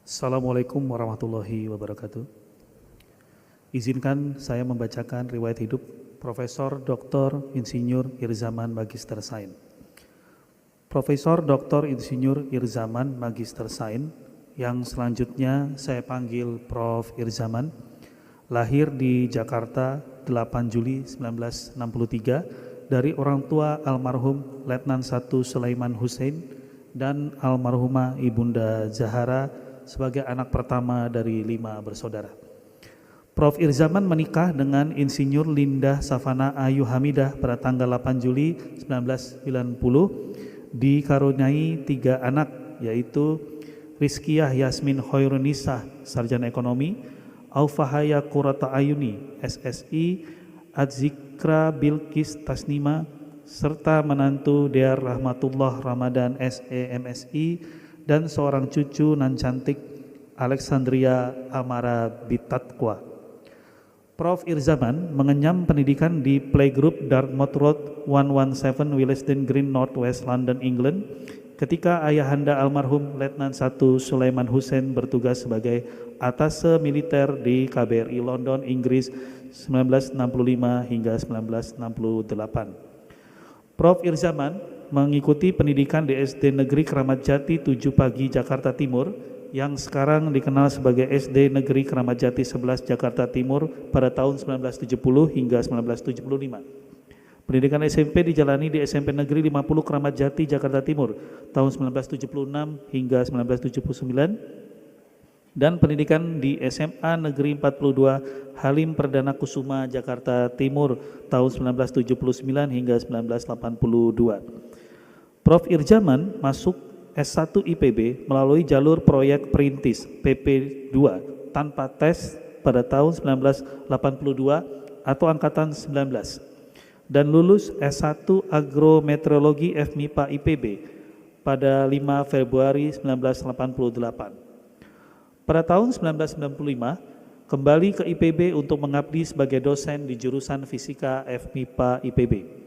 Assalamualaikum warahmatullahi wabarakatuh. Izinkan saya membacakan riwayat hidup Profesor Dr. Insinyur Irzaman Magister Sains. Profesor Dr. Insinyur Irzaman Magister Sains yang selanjutnya saya panggil Prof. Irzaman, lahir di Jakarta 8 Juli 1963 dari orang tua almarhum Letnan 1 Sulaiman Hussein dan almarhumah Ibunda Zahara sebagai anak pertama dari 5 bersaudara. Prof. Irzaman menikah dengan Insinyur Linda Savana Ayu Hamidah pada tanggal 8 Juli 1990, dikaruniai 3 anak, yaitu Rizkiyah Yasmin Hoirunisah, Sarjana Ekonomi, Aufahaya Qurrata Ayuni, SSI, Adzikra Bilqis Tasnima, serta menantu Dear Rahmatullah Ramadan SE, MSI, dan seorang cucu nan cantik Alexandria Amara Bitatqwa. Prof. Irzaman mengenyam pendidikan di Playgroup Dartmouth Road 117 Willesden Green Northwest London, England, ketika ayahanda almarhum Letnan 1 Sulaiman Hussein bertugas sebagai atase militer di KBRI London, Inggris 1965 hingga 1968. Prof. Irzaman mengikuti pendidikan di SD Negeri Keramat Jati 7 Pagi, Jakarta Timur, yang sekarang dikenal sebagai SD Negeri Keramat Jati 11 Jakarta Timur pada tahun 1970 hingga 1975. Pendidikan SMP dijalani di SMP Negeri 50 Keramat Jati, Jakarta Timur tahun 1976 hingga 1979, dan pendidikan di SMA Negeri 42 Halim Perdana Kusuma, Jakarta Timur tahun 1979 hingga 1982. Prof. Irzaman masuk S1 IPB melalui jalur proyek perintis PP2 tanpa tes pada tahun 1982 atau angkatan 19, dan lulus S1 Agrometeorologi FMIPA IPB pada 5 Februari 1988. Pada tahun 1995 kembali ke IPB untuk mengabdi sebagai dosen di jurusan Fisika FMIPA IPB.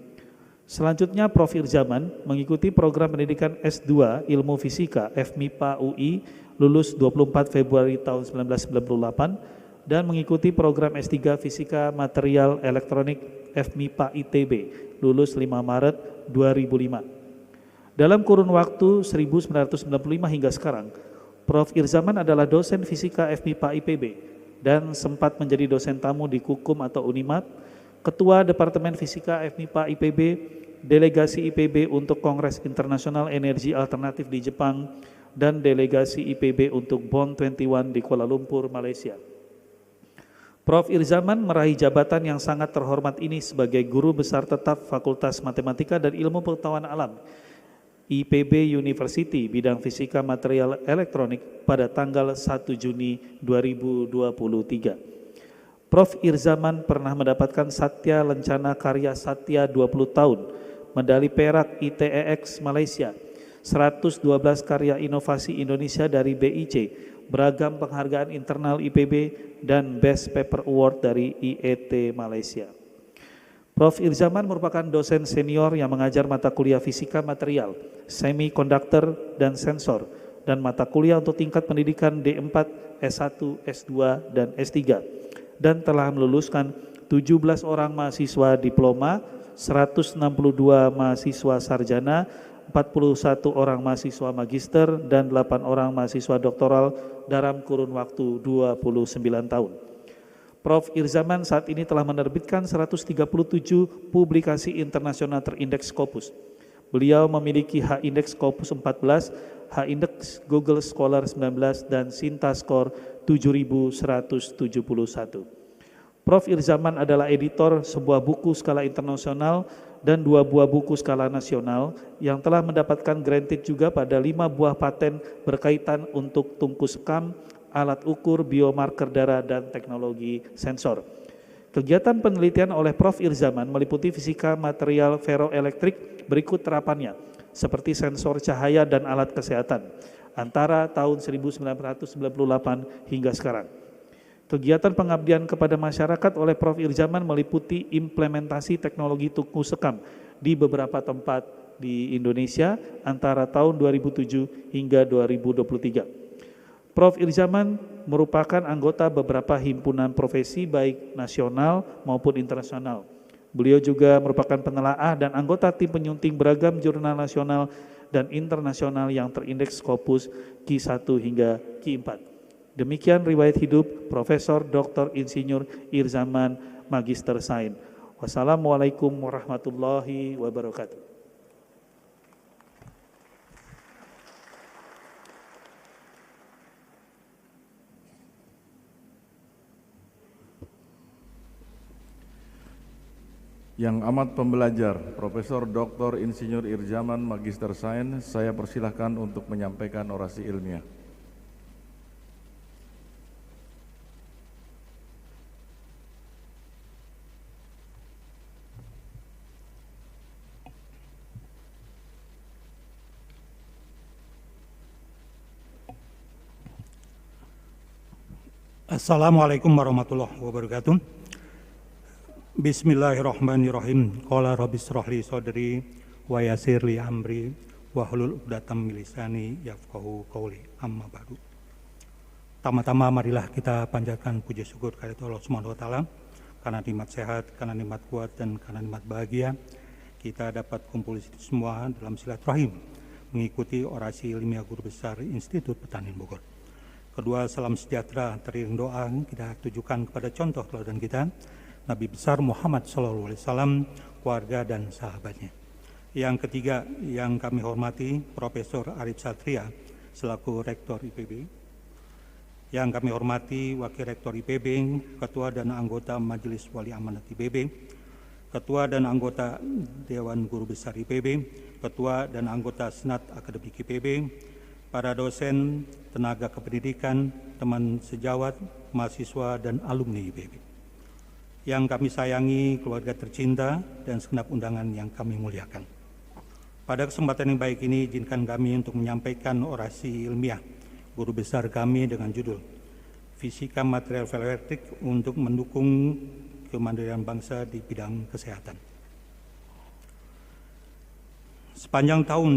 Selanjutnya Prof. Irzaman mengikuti program pendidikan S2 Ilmu Fisika FMIPA UI lulus 24 Februari tahun 1998 dan mengikuti program S3 Fisika Material Elektronik FMIPA ITB lulus 5 Maret 2005. Dalam kurun waktu 1995 hingga sekarang, Prof. Irzaman adalah dosen Fisika FMIPA IPB dan sempat menjadi dosen tamu di Kukum atau Unimat, Ketua Departemen Fisika FMIPA IPB, Delegasi IPB untuk Kongres Internasional Energi Alternatif di Jepang, dan Delegasi IPB untuk Bond 21 di Kuala Lumpur, Malaysia. Prof. Irzaman meraih jabatan yang sangat terhormat ini sebagai Guru Besar Tetap Fakultas Matematika dan Ilmu Pengetahuan Alam IPB University bidang Fisika Material Elektronik pada tanggal 1 Juni 2023. Prof. Irzaman pernah mendapatkan Satya Lencana Karya Satya 20 tahun, medali perak ITEX Malaysia, 112 karya inovasi Indonesia dari BIC, beragam penghargaan internal IPB, dan Best Paper Award dari IET Malaysia. Prof. Irzaman merupakan dosen senior yang mengajar mata kuliah fisika material, semikonduktor, dan sensor, dan mata kuliah untuk tingkat pendidikan D4, S1, S2, dan S3. Dan telah meluluskan 17 orang mahasiswa diploma, 162 mahasiswa sarjana, 41 orang mahasiswa magister, dan 8 orang mahasiswa doktoral dalam kurun waktu 29 tahun. Prof. Irzaman saat ini telah menerbitkan 137 publikasi internasional terindeks Scopus. Beliau memiliki H-Index Scopus 14, H-Index Google Scholar 19, dan Sintascore 7171. Prof. Irzaman adalah editor sebuah buku skala internasional dan 2 buah buku skala nasional yang telah mendapatkan granted juga pada 5 buah paten berkaitan untuk tungku sekam, alat ukur, biomarker darah, dan teknologi sensor. Kegiatan penelitian oleh Prof. Irzaman meliputi fisika material ferroelektrik berikut terapannya, seperti sensor cahaya dan alat kesehatan, antara tahun 1998 hingga sekarang. Kegiatan pengabdian kepada masyarakat oleh Prof. Irzaman meliputi implementasi teknologi tungku sekam di beberapa tempat di Indonesia antara tahun 2007 hingga 2023. Prof. Irzaman merupakan anggota beberapa himpunan profesi baik nasional maupun internasional. Beliau juga merupakan penelaah dan anggota tim penyunting beragam jurnal nasional dan internasional yang terindeks Scopus Q1 hingga Q4. Demikian riwayat hidup Profesor Dr. Insinyur Irzaman Magister Sains. Wassalamualaikum warahmatullahi wabarakatuh. Yang amat pembelajar, Profesor Dr. Insinyur Irzaman Magister Sains, saya persilahkan untuk menyampaikan orasi ilmiah. Assalamualaikum warahmatullahi wabarakatuh. Bismillahirrahmanirrahim. Qala rabbi shrah li sadri wa yassir li amri wahlul 'uqdatam min lisani yafqahu qawli. Amma ba'du. Tama-tama marilah kita panjatkan puji syukur kepada Allah Subhanahu wa taala karena nikmat sehat, karena nikmat kuat dan karena nikmat bahagia kita dapat kumpul semua dalam silaturahim mengikuti orasi ilmiah Guru Besar Institut Pertanian Bogor. Kedua, salam sejahtera teriring doa kita tujukan kepada contoh teladan kita Nabi besar Muhammad SAW, keluarga dan sahabatnya. Yang ketiga, yang kami hormati Profesor Arif Satria selaku Rektor IPB. Yang kami hormati Wakil Rektor IPB, Ketua dan anggota Majelis Wali Amanat IPB, Ketua dan anggota Dewan Guru Besar IPB, Ketua dan anggota Senat Akademik IPB, para dosen, tenaga kependidikan, teman sejawat, mahasiswa dan alumni IPB. Yang kami sayangi, keluarga tercinta, dan segenap undangan yang kami muliakan. Pada kesempatan yang baik ini, izinkan kami untuk menyampaikan orasi ilmiah guru besar kami dengan judul Fisika Material Elektrik untuk mendukung kemandirian bangsa di bidang kesehatan. Sepanjang tahun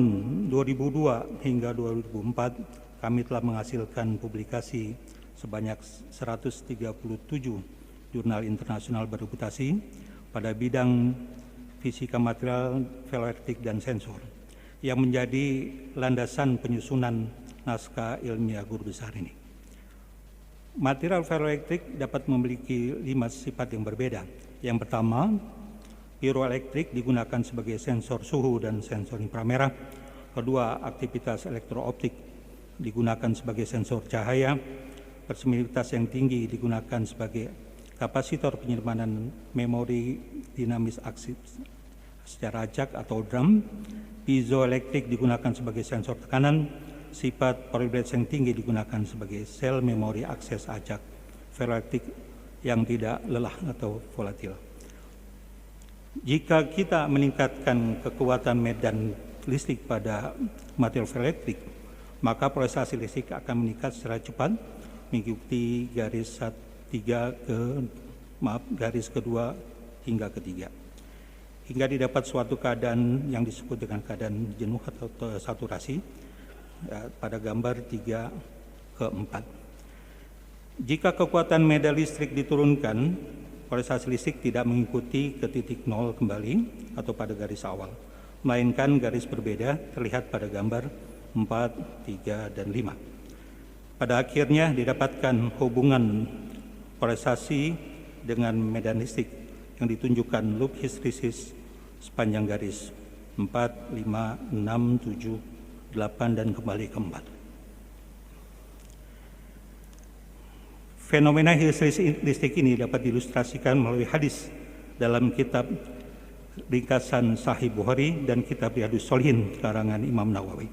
2002 hingga 2004, kami telah menghasilkan publikasi sebanyak 137 jurnal internasional berreputasi pada bidang fisika material, ferroelektrik, dan sensor yang menjadi landasan penyusunan naskah ilmiah guru besar ini. Material ferroelektrik dapat memiliki 5 sifat yang berbeda. Yang pertama, piroelektrik digunakan sebagai sensor suhu dan sensor inframerah. Kedua, aktivitas elektrooptik digunakan sebagai sensor cahaya. Persimilaritas yang tinggi digunakan sebagai kapasitor penyimpanan memori dinamis aktif secara acak atau drum. Piezoelektrik digunakan sebagai sensor tekanan. Sifat polaritas yang tinggi digunakan sebagai sel memori akses acak. Ferroelektrik yang tidak lelah atau volatil. Jika kita meningkatkan kekuatan medan listrik pada material ferroelektrik, maka prosesasi listrik akan meningkat secara cepat mengikuti garis garis kedua hingga ketiga, hingga didapat suatu keadaan yang disebut dengan keadaan jenuh atau saturasi pada gambar 3/4. Jika kekuatan medan listrik diturunkan, polarisasi listrik tidak mengikuti ke titik nol kembali atau pada garis awal, melainkan garis berbeda terlihat pada gambar 4, 3, dan 5. Pada akhirnya didapatkan hubungan polarisasi dengan medan listrik yang ditunjukkan loop histeresis sepanjang garis 4, 5, 6, 7, 8 dan kembali ke 4. Fenomena histeresis listrik ini dapat diilustrasikan melalui hadis dalam kitab ringkasan Sahih Bukhari dan kitab Riyadhus Shalihin karangan Imam Nawawi.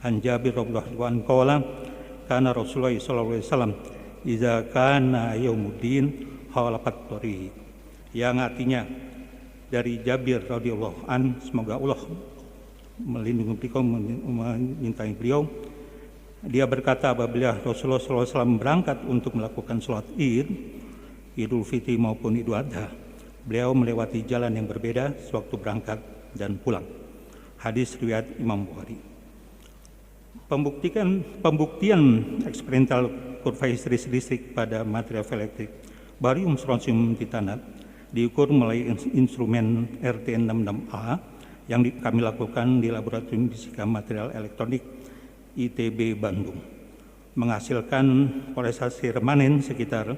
An Jabir radhiyallahu anhu qala kana Rasulullah sallallahu alaihi wasallam iza kana yaumuddin hawalapat tori, yang artinya dari Jabir radhiyallahu an, semoga Allah melindungi beliau, menyintai beliau. Dia berkata apabila Rasulullah SAW berangkat untuk melakukan sholat Idul Fitri maupun Idul Adha, beliau melewati jalan yang berbeda sewaktu berangkat dan pulang. Hadis riwayat Imam Bukhari. Pembuktian eksperimental kurva histeris listrik pada material elektrik barium strontium titanat diukur melalui instrumen RT66A yang kami lakukan di Laboratorium Fisika Material Elektronik ITB Bandung, menghasilkan polarisasi remanen sekitar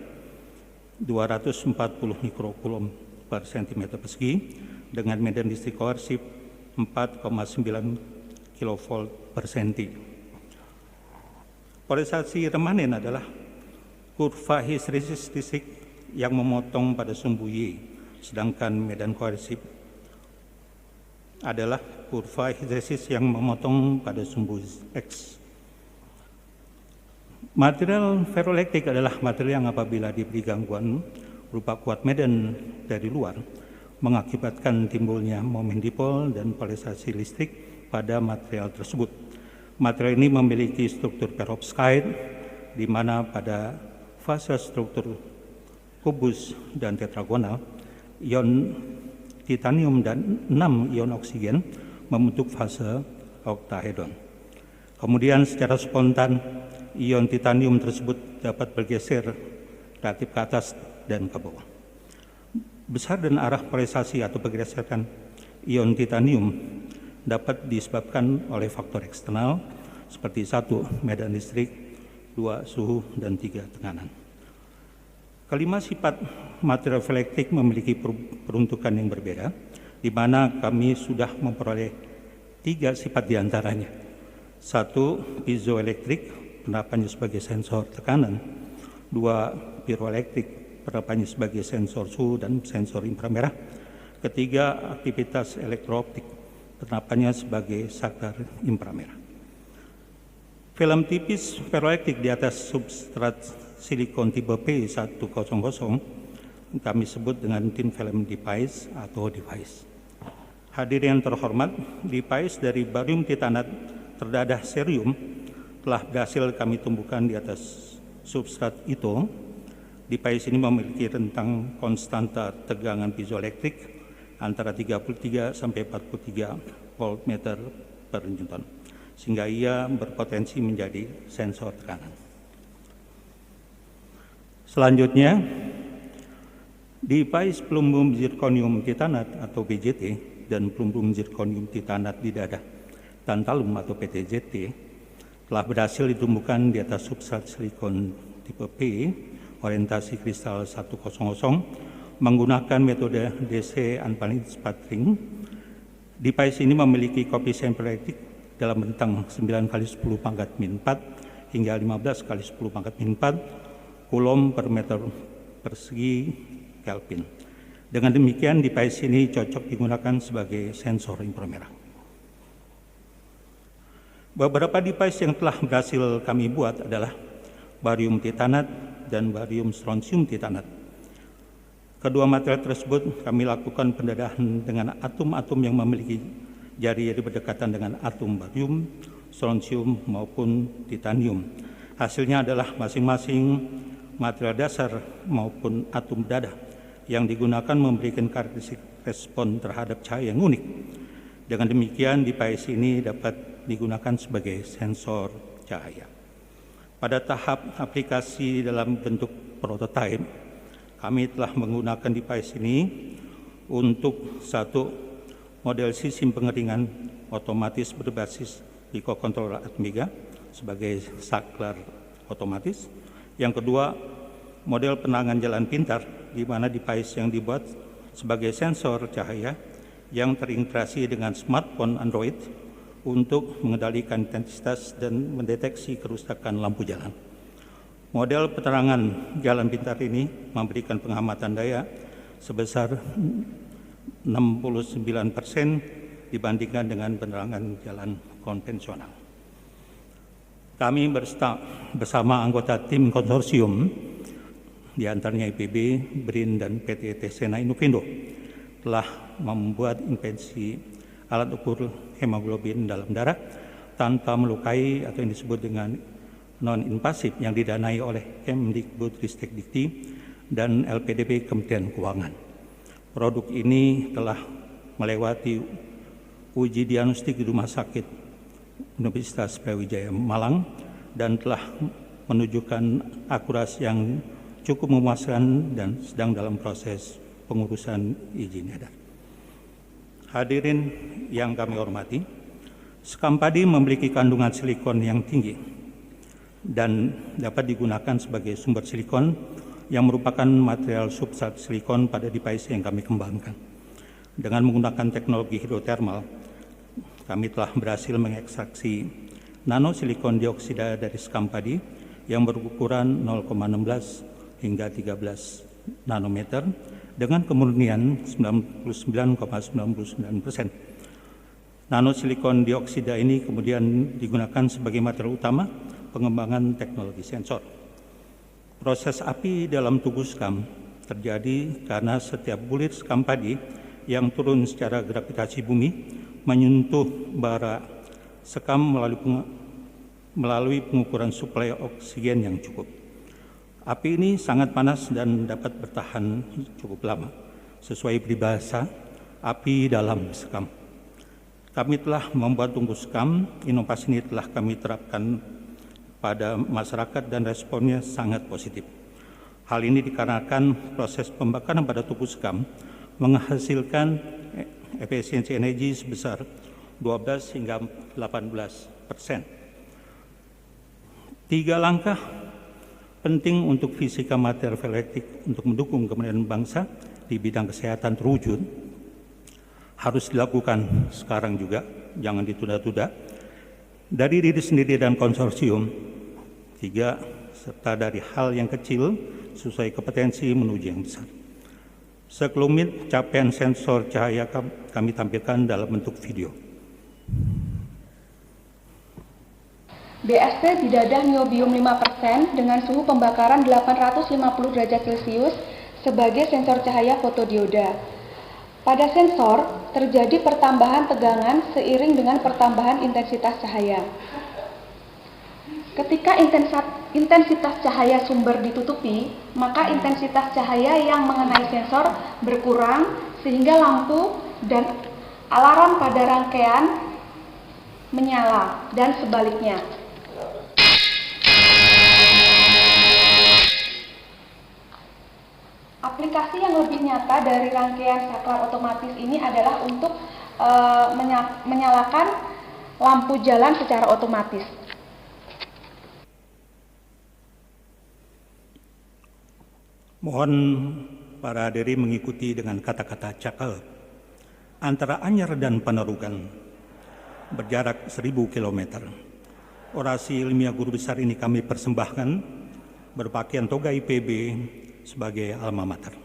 240 mikrokulom per cm persegi dengan medan listrik koersif 4,9 kV per cm. Polarisasi remanen adalah kurva histeresis listrik yang memotong pada sumbu Y, sedangkan medan koersif adalah kurva histeresis yang memotong pada sumbu X. Material ferroelektrik adalah material yang apabila diberi gangguan berupa kuat medan dari luar, mengakibatkan timbulnya momen dipol dan polarisasi listrik pada material tersebut. Material ini memiliki struktur perovskite, di mana pada fase struktur kubus dan tetragonal, ion titanium dan 6 ion oksigen membentuk fase oktahedron. Kemudian secara spontan, ion titanium tersebut dapat bergeser relatif ke atas dan ke bawah. Besar dan arah polarisasi atau pergeseran ion titanium dapat disebabkan oleh faktor eksternal seperti 1. Medan listrik, 2. Suhu, dan 3. Tekanan. Kelima sifat material elektrik memiliki peruntukan yang berbeda, di mana kami sudah memperoleh 3 sifat diantaranya. 1. Piezoelektrik, penerapannya sebagai sensor tekanan. 2. Piroelektrik, penerapannya sebagai sensor suhu dan sensor inframerah. 3. Aktivitas elektrooptik, penerapannya sebagai saklar inframerah. Film tipis ferroelektrik di atas substrat silikon tipe P100 kami sebut dengan thin film device atau device. Hadirin terhormat, device dari barium titanat terdadah cerium telah berhasil kami tumbuhkan di atas substrat itu. Device ini memiliki rentang konstanta tegangan piezoelektrik antara 33 sampai 43 voltmeter per newton, sehingga ia berpotensi menjadi sensor tekanan. Selanjutnya, device pelembung zirconium titanat atau BZT dan pelembung zirconium titanat di dadah tantalum atau PTZT telah berhasil ditumbuhkan di atas substrat silikon tipe P orientasi kristal 100 menggunakan metode DC unbalanced sputtering. Device ini memiliki koefisien ferroelektrik dalam rentang 9 kali 10 pangkat min 4 hingga 15 kali 10 pangkat min 4 kulom per meter persegi Kelvin. Dengan demikian, device ini cocok digunakan sebagai sensor inframerah. Beberapa device yang telah berhasil kami buat adalah barium titanat dan barium strontium titanat. Kedua material tersebut kami lakukan pendadahan dengan atom-atom yang memiliki jari-jari berdekatan dengan atom barium, strontium maupun titanium. Hasilnya adalah masing-masing material dasar maupun atom dadah yang digunakan memberikan karakteristik respon terhadap cahaya yang unik. Dengan demikian, device ini dapat digunakan sebagai sensor cahaya. Pada tahap aplikasi dalam bentuk prototipe, kami telah menggunakan device ini untuk 1. Model sistem pengeringan otomatis berbasis microcontroller Atmega sebagai saklar otomatis. Yang kedua, model penanganan jalan pintar, di mana device yang dibuat sebagai sensor cahaya yang terintegrasi dengan smartphone Android untuk mengendalikan intensitas dan mendeteksi kerusakan lampu jalan. Model penerangan jalan pintar ini memberikan pengamatan daya sebesar 69% dibandingkan dengan penerangan jalan konvensional. Kami bersama anggota tim konsorsium, di antaranya IPB, BRIN, dan PT Tesena Inuvindo, telah membuat invensi alat ukur hemoglobin dalam darah tanpa melukai atau yang disebut dengan non-invasif yang didanai oleh Kemdikbudristek-Dikti dan LPDP Kementerian Keuangan. Produk ini telah melewati uji diagnostik di rumah sakit Universitas Brawijaya Malang dan telah menunjukkan akurasi yang cukup memuaskan dan sedang dalam proses pengurusan izin edar. Hadirin yang kami hormati, sekam padi memiliki kandungan silikon yang tinggi dan dapat digunakan sebagai sumber silikon yang merupakan material substrat silikon pada device yang kami kembangkan. Dengan menggunakan teknologi hidrotermal, kami telah berhasil mengekstraksi nanosilikon dioksida dari sekam padi yang berukuran 0,16 hingga 13 nanometer dengan kemurnian 99,99%. Nanosilikon dioksida ini kemudian digunakan sebagai material utama pengembangan teknologi sensor. Proses api dalam tubuh sekam terjadi karena setiap bulir sekam padi yang turun secara gravitasi bumi menyentuh bara sekam melalui pengukuran suplai oksigen yang cukup. Api ini sangat panas dan dapat bertahan cukup lama. Sesuai peribahasa, api dalam sekam. Kami telah membuat tungku sekam, inovasi ini telah kami terapkan pada masyarakat dan responnya sangat positif. Hal ini dikarenakan proses pembakaran pada tubuh sekam menghasilkan efisiensi energi sebesar 12 hingga 18%. 3 langkah penting untuk fisika material elektrik untuk mendukung kemudian bangsa di bidang kesehatan terwujud harus dilakukan sekarang juga, jangan ditunda-tunda. Dari diri sendiri dan konsorsium, 3, serta dari hal yang kecil sesuai kompetensi menuju yang besar. Sekelumit capaian sensor cahaya kami tampilkan dalam bentuk video. BST didadah niobium 5% dengan suhu pembakaran 850 derajat Celcius sebagai sensor cahaya fotodioda. Pada sensor, terjadi pertambahan tegangan seiring dengan pertambahan intensitas cahaya. Ketika intensitas cahaya sumber ditutupi, maka intensitas cahaya yang mengenai sensor berkurang sehingga lampu dan alarm pada rangkaian menyala dan sebaliknya. Aplikasi yang lebih nyata dari rangkaian saklar otomatis ini adalah untuk menyalakan lampu jalan secara otomatis. Mohon para hadirin mengikuti dengan kata-kata cakap. Antara Anyer dan Panerugan berjarak 1000 km. Orasi ilmiah guru besar ini kami persembahkan berpakaian toga IPB sebagai alma mater.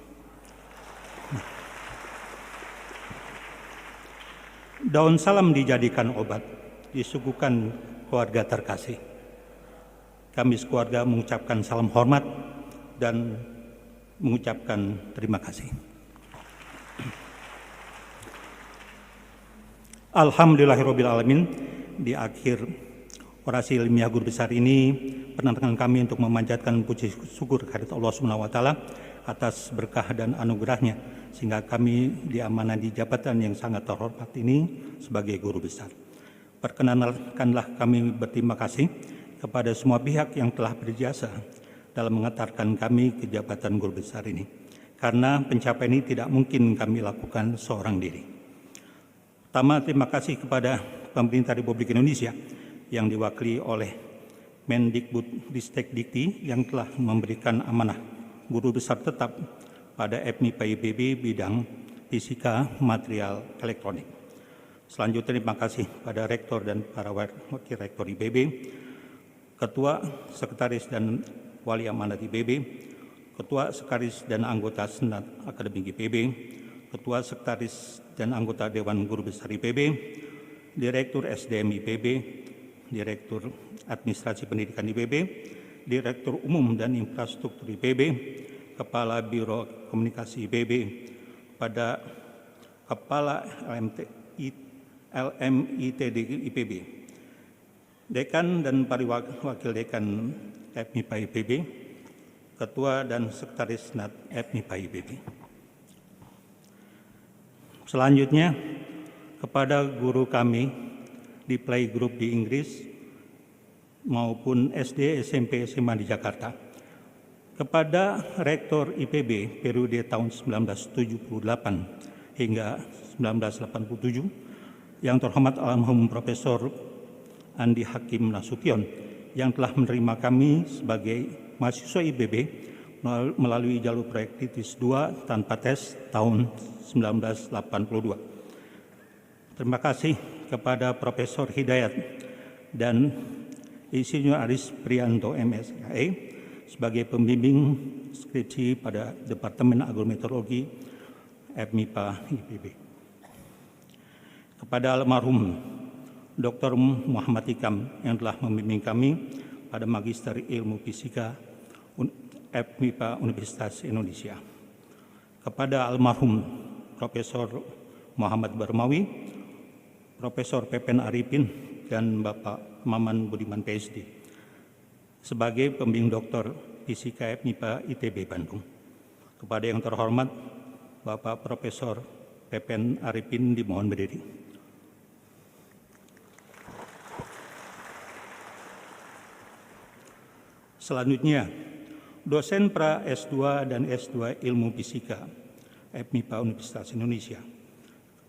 Daun salam dijadikan obat, disuguhkan keluarga terkasih. Kami sekeluarga mengucapkan salam hormat dan mengucapkan terima kasih. Alhamdulillahirrahmanirrahim. Di akhir orasi ilmiah guru besar ini, penantangan kami untuk memanjatkan puji syukur kehadirat Allah SWT atas berkah dan anugerahnya, sehingga kami diamanati jabatan yang sangat terhormat ini sebagai guru besar. Perkenankanlah kami berterima kasih kepada semua pihak yang telah berjasa dalam mengantarkan kami ke jabatan guru besar ini, karena pencapaian ini tidak mungkin kami lakukan seorang diri. Pertama, terima kasih kepada pemerintah Republik Indonesia yang diwakili oleh Mendikbud Ristek-Dikti yang telah memberikan amanah guru besar tetap pada FMIPA IPB bidang fisika material elektronik. Selanjutnya terima kasih pada rektor dan para wakil rektor IPB, ketua, sekretaris dan wali amanat IPB, ketua, sekretaris dan anggota Senat Akademik IPB, ketua, sekretaris dan anggota Dewan Guru Besar IPB, Direktur SDM IPB, Direktur Administrasi Pendidikan IPB, Direktur Umum dan Infrastruktur IPB, Kepala Biro Komunikasi IPB, pada Kepala LMITD IPB, Dekan dan para wakil dekan FMIPA IPB, Ketua dan Sekretaris Senat FMIPA IPB. Selanjutnya, kepada guru kami di playgroup di Inggris maupun SD, SMP, SMA di Jakarta. Kepada Rektor IPB periode tahun 1978 hingga 1987, yang terhormat almarhum Profesor Andi Hakim Nasution, yang telah menerima kami sebagai mahasiswa IPB melalui jalur proyek Titis 2 tanpa tes tahun 1982. Terima kasih kepada Profesor Hidayat dan Insinyur Aris Prianto MSIA sebagai pembimbing skripsi pada Departemen Agrometeorologi FMIPA IPB. Kepada almarhum Dr. Muhammad Hikam yang telah membimbing kami pada Magister Ilmu Fisika FMIPA Universitas Indonesia. Kepada almarhum Profesor Muhammad Barmawi, Profesor Pepen Arifin, dan Bapak Maman Budiman PSD sebagai pembimbing Doktor Fisika FMIPA ITB Bandung. Kepada yang terhormat Bapak Profesor Pepen Arifin dimohon berdiri. Selanjutnya, dosen pra S2 dan S2 Ilmu Fisika FMIPA Universitas Indonesia.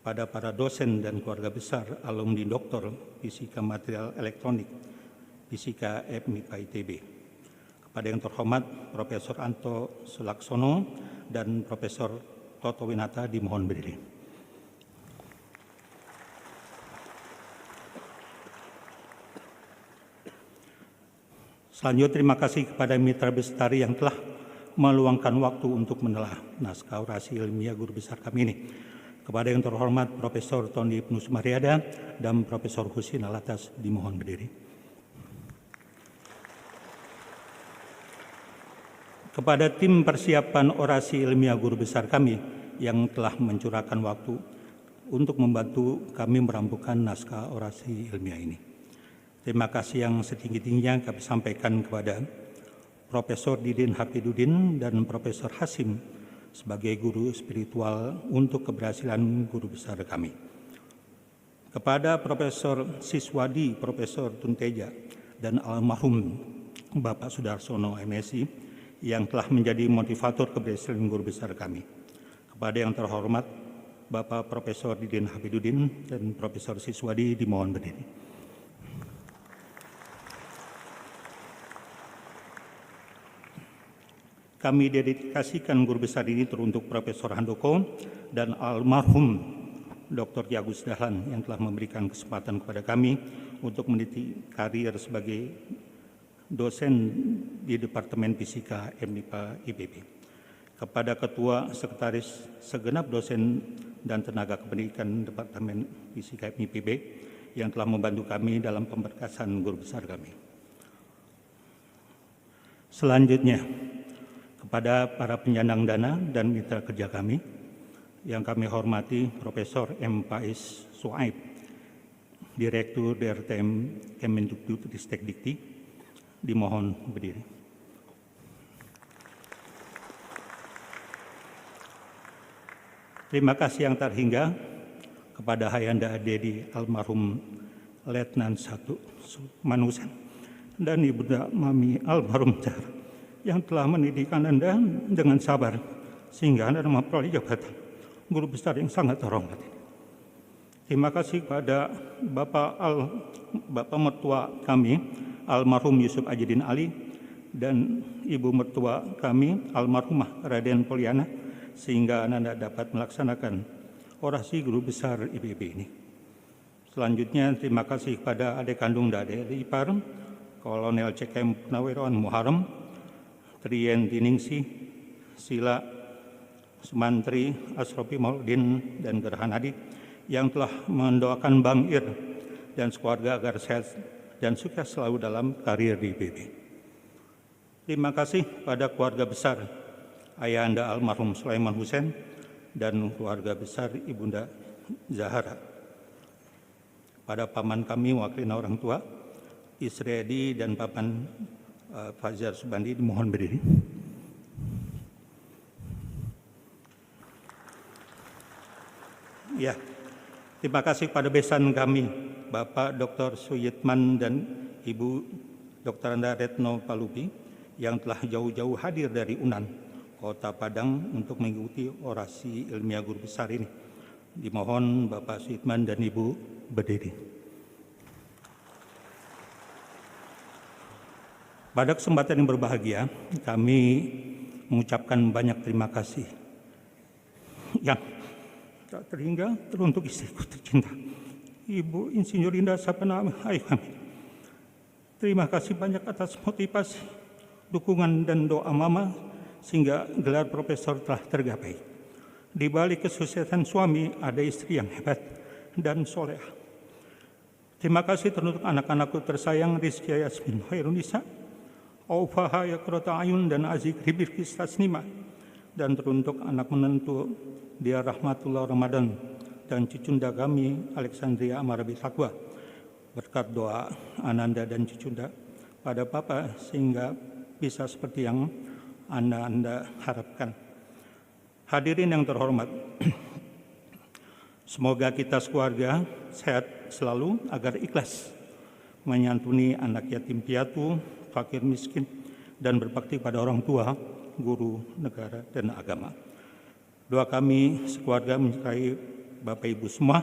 Pada para dosen dan keluarga besar alumni Doktor Fisika Material Elektronik Fisika FMIPA ITB. Kepada yang terhormat Profesor Anto Sulaksono dan Profesor Toto Winata dimohon berdiri. Selanjutnya terima kasih kepada Mitra Bestari yang telah meluangkan waktu untuk menelaah naskah orasi ilmiah guru besar kami ini. Kepada yang terhormat Profesor Tony Ibnu Sumariada dan Profesor Husin Alatas dimohon berdiri. Kepada tim persiapan orasi ilmiah guru besar kami yang telah mencurahkan waktu untuk membantu kami merampukan naskah orasi ilmiah ini. Terima kasih yang setinggi-tingginya kami sampaikan kepada Profesor Didin Hafidudin dan Profesor Hasim sebagai guru spiritual untuk keberhasilan guru besar kami. Kepada Profesor Siswadi, Profesor Tunteja, dan almarhum Bapak Sudarsono MSI yang telah menjadi motivator keberhasilan guru besar kami. Kepada yang terhormat Bapak Profesor Didin Hafidudin dan Profesor Siswadi dimohon berdiri. Kami dedikasikan guru besar ini teruntuk Profesor Handoko dan almarhum Dr. Ki Agus Dahlan yang telah memberikan kesempatan kepada kami untuk meniti karir sebagai dosen di Departemen Fisika FMIPA IPB. Kepada Ketua Sekretaris segenap dosen dan tenaga kependidikan Departemen Fisika FMIPB yang telah membantu kami dalam pemberkasan guru besar kami. Selanjutnya, kepada para penyandang dana dan mitra kerja kami yang kami hormati Profesor M. Faiz Suaib, Direktur DRTM Kemendikbud-Ristek Dikti, dimohon berdiri. Terima kasih yang terhingga kepada Hayanda Dedi almarhum Letnan 1 Manusen dan Ibunda Mami almarhum Zahra yang telah mendidik Anda dengan sabar sehingga Anda memperoleh jabatan guru besar yang sangat terhormat. Terima kasih kepada Bapak mertua kami almarhum Yusuf Ajidin Ali dan Ibu mertua kami almarhumah Raden Poliana sehingga Anda dapat melaksanakan orasi guru besar IPB ini. Selanjutnya terima kasih kepada adik kandung dan adik ipar Kolonel CKM Purnawirawan Muharrem, Trien Diningsi, Sila Sumantri, Asrofi Mauludin, dan Gerhan Hadi yang telah mendoakan Bang Ir dan keluarga agar sehat dan sukses selalu dalam karir di IPB. Terima kasih pada keluarga besar Ayahanda almarhum Sulaiman Hussein dan keluarga besar Ibunda Zahara. Pada paman kami wakilnya orang tua, Isri Edi dan paman Fajar Subandi dimohon berdiri. Ya, terima kasih pada besan kami Bapak Dr. Suyitman dan Ibu Dr. Anda Retno Palupi yang telah jauh-jauh hadir dari Unan, Kota Padang untuk mengikuti orasi ilmiah guru besar ini. Dimohon Bapak Suyitman dan Ibu berdiri. Pada kesempatan yang berbahagia, kami mengucapkan banyak terima kasih yang tak terhingga teruntuk istriku tercinta, Ibu Insinyur Indah Sapana Ayu Hamid. Terima kasih banyak atas motivasi, dukungan, dan doa Mama sehingga gelar profesor telah tergapai. Di balik kesuksesan suami, ada istri yang hebat dan soleh. Terima kasih teruntuk anak-anakku tersayang Rizky Yasmin Khairunisa, Aufa Yakrota Ayun, dan Azik Ribirkis Tasnima, dan teruntuk anak menentu Dia Rahmatullah Ramadan dan cucunda kami Alexandria Amarabi Sakwa. Berkat doa Ananda dan cucunda pada Papa sehingga bisa seperti yang Anda harapkan. Hadirin yang terhormat, semoga kita sekeluarga sehat selalu agar ikhlas menyantuni anak yatim piatu, fakir miskin, dan berbakti pada orang tua, guru, negara, dan agama. Doa kami sekeluarga menyertai Bapak Ibu semua.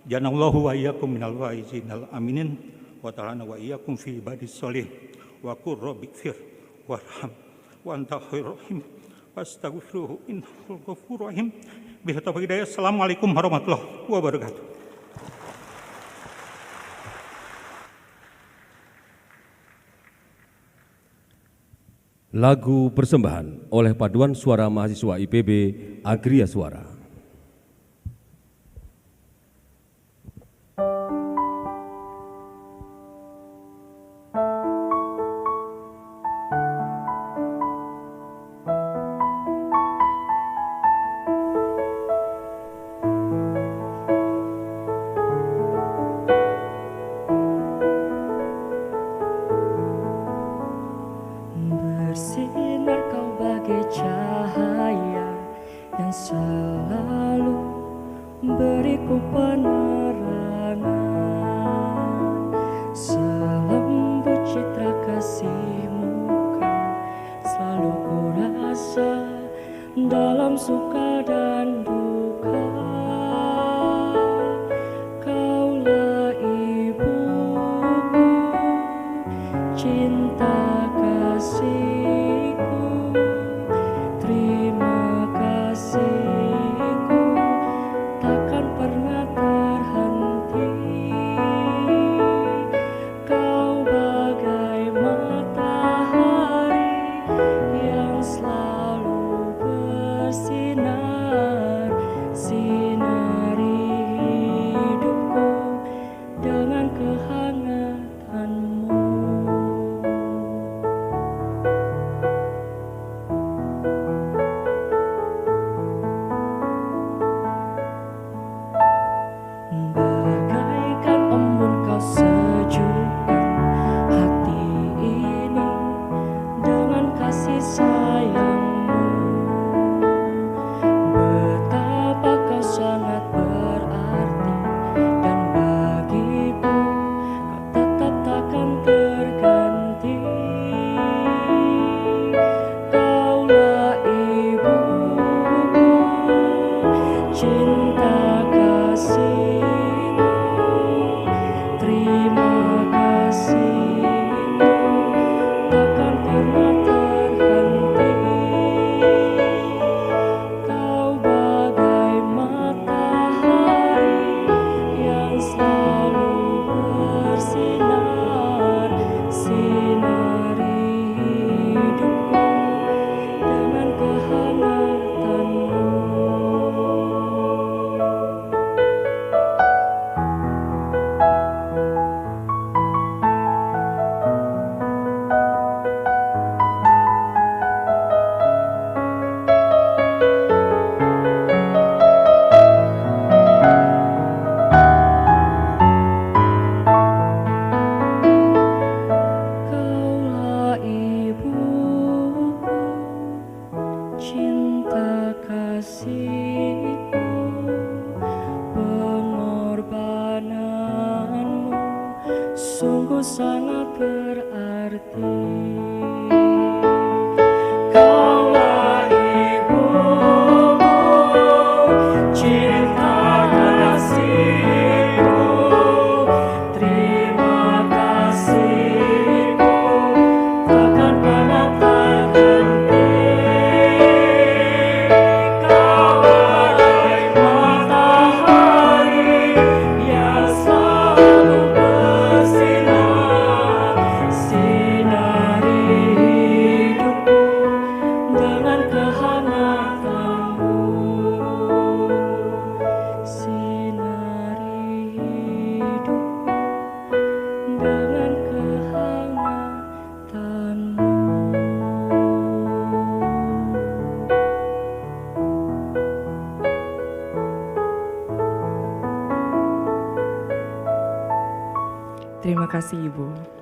Janallahu wa iyyakum minal faizinal aminin wa ta'ala wa iyyakum fi ibadis sholih wa qur rabbighfir warham wa anta khairur rahim wastaghfiruhu innahu ghafurur rahim. Billahi taufiq hidayah. Assalamualaikum warahmatullahi wabarakatuh. Lagu persembahan oleh Paduan Suara Mahasiswa IPB Agria Suara. Bersinar kau bagai cahaya yang selalu beriku penerangan. Selembut citra kasih-Mu kan selalu ku rasa dalam suka dan duka. Kaulah ibuku, cinta kasihku, terima kasihku takkan pernah terhenti. Kau bagai matahari yang selalu bersinar kasih Ibu.